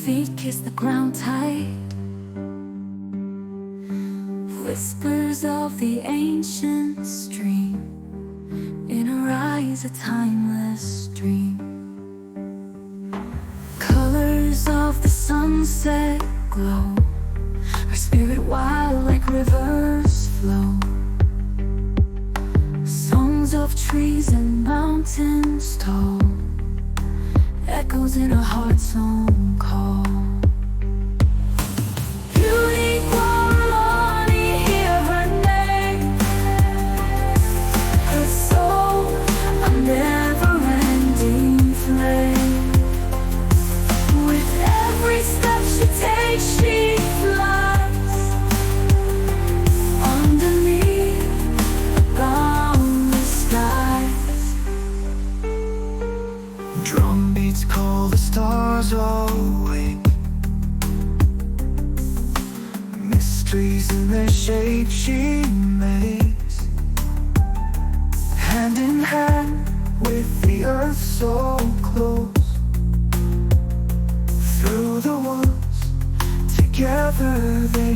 feet kiss the ground tight. Whispers of the ancient stream, in her eyes a timeless dream. Colors of the sunset glow, her spirit wild like rivers flow. Songs of trees and mountains toll, echoes in her heart's own call. Beauty Guarani, hear her name, her soul a never-ending flame. With every step she takes, she flies underneath the boundless skies. Drum beats call the stars awake, mysteries in their shape she makes. Hand in hand with the earth so close, through the woods together they